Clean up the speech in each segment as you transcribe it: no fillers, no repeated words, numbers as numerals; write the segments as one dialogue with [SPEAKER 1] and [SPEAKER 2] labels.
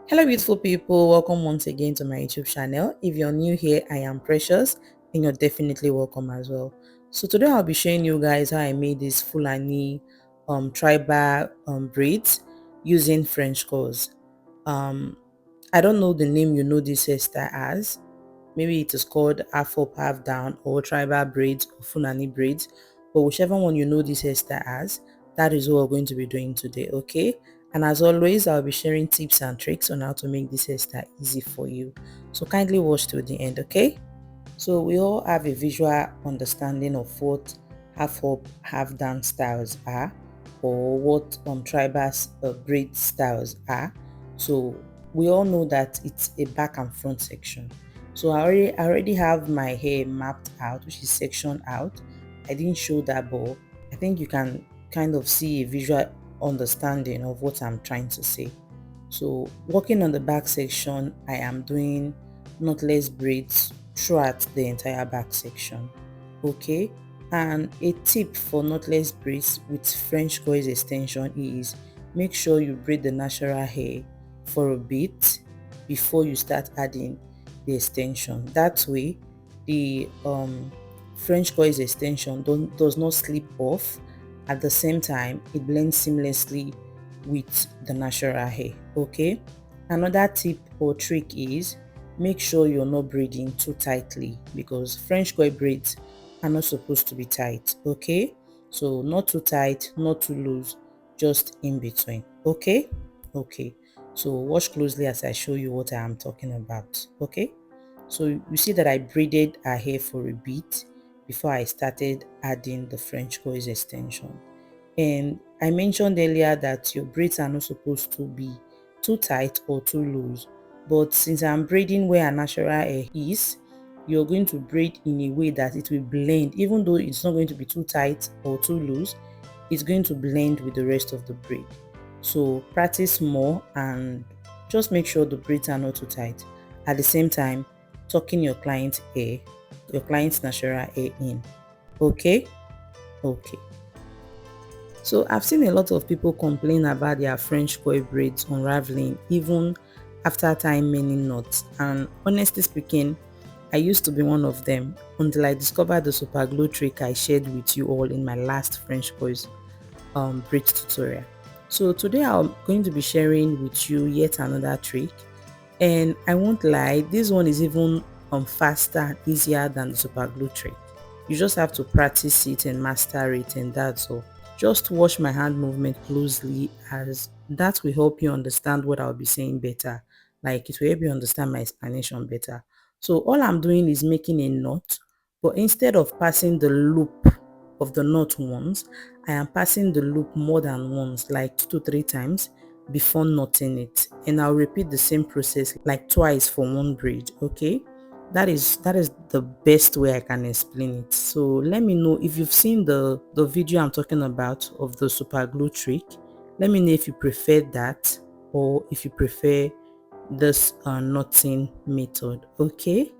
[SPEAKER 1] Hello beautiful people, welcome once again to my YouTube channel. If you're new here, I am Precious and you're definitely welcome as well. So today I'll be showing you guys how I made this Fulani tribal braids using French coils. Um I don't know the name you know this hairstyle as. Maybe it is called half up, half down, or tribal braids or Fulani braids. But whichever one you know this hairstyle as, that is what we're going to be doing today, okay? And as always, I'll be sharing tips and tricks on how to make this hairstyle easy for you. So kindly watch till the end, okay? So we all have a visual understanding of what half up, half down styles are, or what tribal braid styles are. So we all know that it's a back and front section. So I already have my hair mapped out, which is sectioned out. I didn't show that, but I think you can kind of see a visual understanding of what I'm trying to say. So working on the back section, I am doing knotless braids throughout the entire back section. Okay, and a tip for knotless braids with French coils extension is make sure you braid the natural hair for a bit before you start adding the extension. That way the French coils extension does not slip off. At the same time, it blends seamlessly with the natural hair. Okay, another tip or trick is make sure you're not braiding too tightly, because French coil braids are not supposed to be tight. Okay, so not too tight, not too loose, just in between. Okay, so watch closely as I show you what I am talking about. Okay, so you see that I braided her hair for a bit before I started adding the French coils extension. And I mentioned earlier that your braids are not supposed to be too tight or too loose. But since I'm braiding where a natural hair is, you're going to braid in a way that it will blend. Even though it's not going to be too tight or too loose, it's going to blend with the rest of the braid. So practice more and just make sure the braids are not too tight. At the same time, tucking your client's hair, your client's natural hair in. Okay? Okay. So I've seen a lot of people complain about their French coil braids unraveling even after tying many knots, and honestly speaking, I used to be one of them until I discovered the super glue trick I shared with you all in my last French coils braid tutorial. So today I'm going to be sharing with you yet another trick, and I won't lie, this one is even faster and easier than the super glue trick. You just have to practice it and master it, and that's all. Just watch my hand movement closely, as that will help you understand what I'll be saying better. Like it will help you understand my explanation better. So all I'm doing is making a knot, but instead of passing the loop of the knot once, I am passing the loop more than once, like 2 to 3 times before knotting it. And I'll repeat the same process like twice for one braid, okay? That is the best way I can explain it. So let me know if you've seen the video I'm talking about of the super glue trick. Let me know if you prefer that or if you prefer this knotting method. Okay,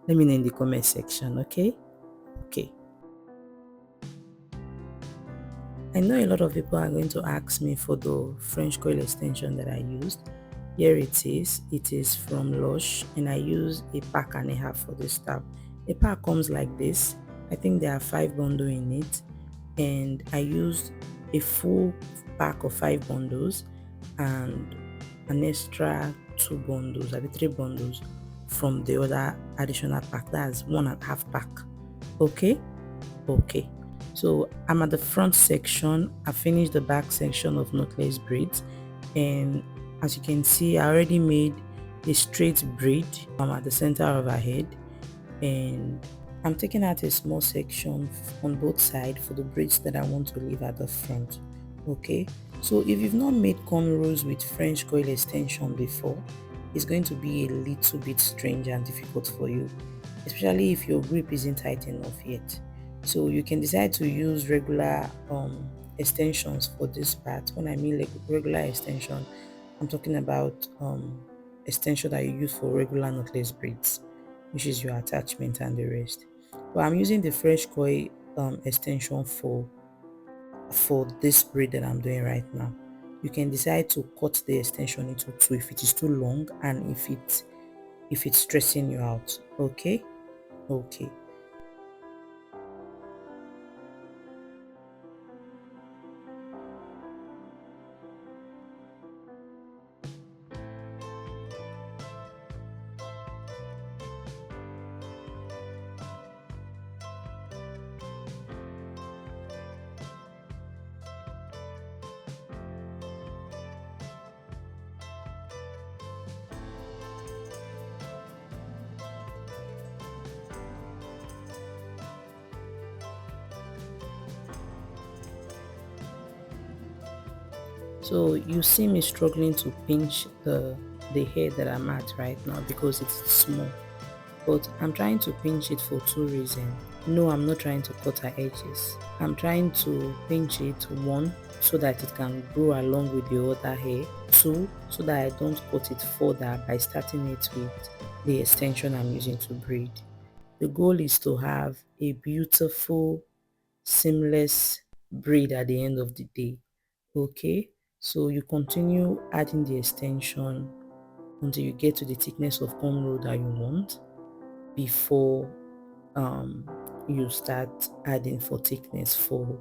[SPEAKER 1] let me know in the comment section. Okay, I know a lot of people are going to ask me for the French coil extension that I used. Here it is. It is from Lush, and I use a pack and a half for this style. A pack comes like this. I think there are 5 bundles in it, and I used a full pack of 5 bundles and an extra 2 bundles, I mean 3 bundles from the other additional pack. That's 1.5 pack. Okay, so I'm at the front section. I finished the back section of knotless braids, and as you can see, I already made a straight braid at the center of her head, and I'm taking out a small section on both sides for the braids that I want to leave at the front. Okay, so if you've not made cornrows with French coil extension before, it's going to be a little bit strange and difficult for you, especially if your grip isn't tight enough yet. So you can decide to use regular extensions for this part. When I mean like regular extension, I'm talking about extension that you use for regular knotless braids, which is your attachment and the rest. But I'm using the French coil extension for this braid that I'm doing right now. you can decide to cut the extension into two if it is too long and if it's stressing you out. Okay. Okay. So you see me struggling to pinch the hair that I'm at right now because it's small. But I'm trying to pinch it for two reasons. No, I'm not trying to cut her edges. I'm trying to pinch it, one, so that it can grow along with the other hair. Two, so that I don't cut it further by starting it with the extension I'm using to braid. The goal is to have a beautiful, seamless braid at the end of the day. Okay, so you continue adding the extension until you get to the thickness of cornrow that you want before um, you start adding for thickness for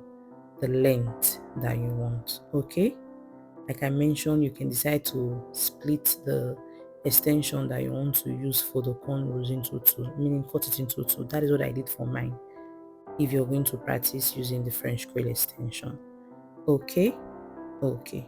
[SPEAKER 1] the length that you want. Okay, like I mentioned, you can decide to split the extension that you want to use for the cornrows into two, meaning cut it into two. That is what I did for mine if you're going to practice using the French coil extension. Okay. Okay.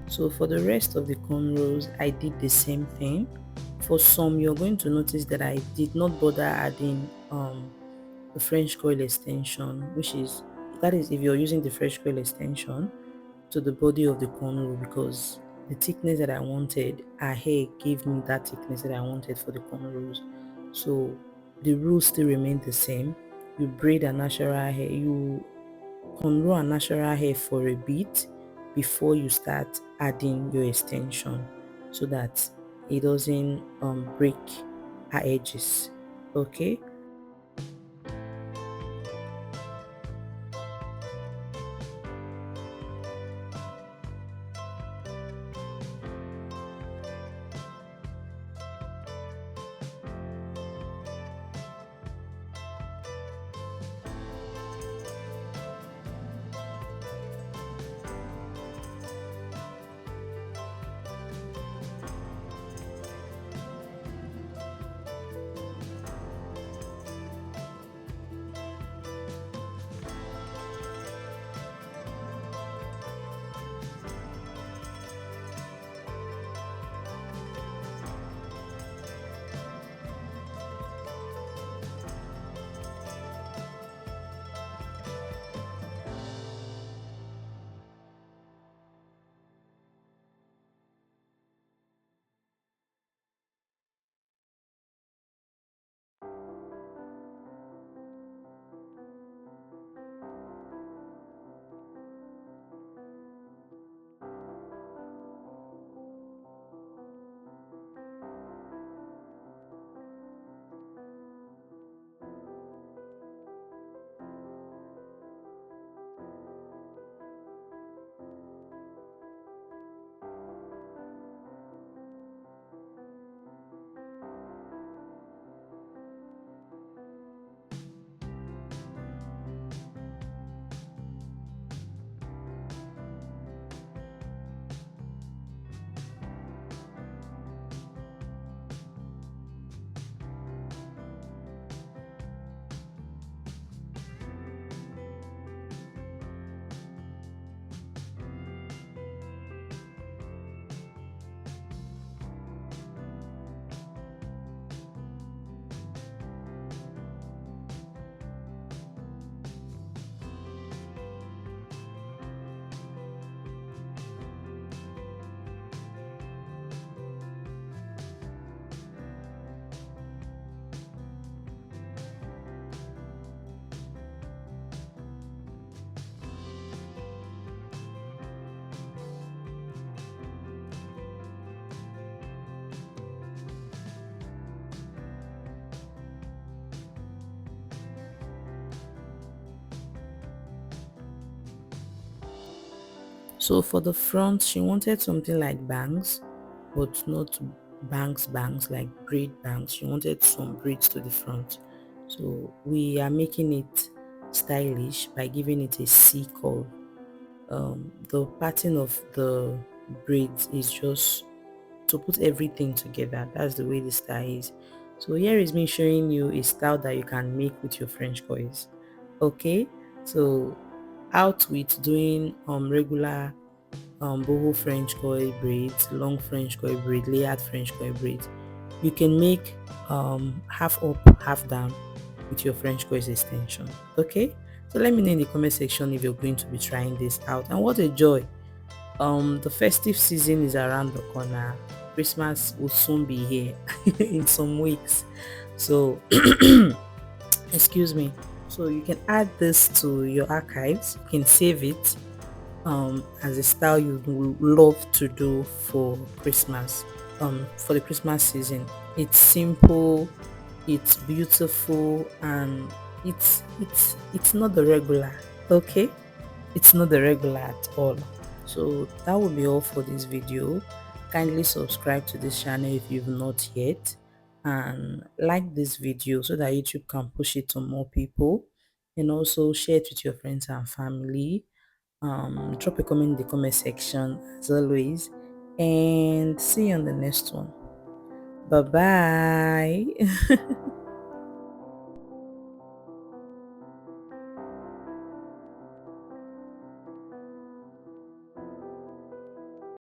[SPEAKER 1] So for the rest of the cornrows, I did the same thing. For some, you're going to notice that I did not bother adding the French coil extension, which is, that is if you're using the French coil extension to the body of the cornrow, because the thickness that I wanted, her hair gave me that thickness that I wanted for the cornrows. So the rules still remain the same. You braid a natural hair, you cornrow and natural hair for a bit before you start adding your extension so that it doesn't break our edges. Okay. So for the front, she wanted something like bangs, but not bangs like braid bangs. She wanted some braids to the front. So we are making it stylish by giving it a C curve. The pattern of the braids is just to put everything together. That's the way the style is. So here is me showing you a style that you can make with your French coils. Okay, so out with doing regular boho French coil braids, long French coil braid, layered French coil braids. You can make half up, half down with your French coils extension. Okay, so let me know in the comment section if you're going to be trying this out, and what a joy. The festive season is around the corner. Christmas will soon be here in some weeks. So excuse me. So you can add this to your archives. You can save it as a style you would love to do for Christmas. For the Christmas season. It's simple, it's beautiful, and it's not the regular. Okay, it's not the regular at all. So that will be all for this video. Kindly subscribe to this channel if you've not yet, and like this video so that YouTube can push it to more people, and also share it with your friends and family. Drop a comment in the comment section as always, and see you on the next one. Bye bye.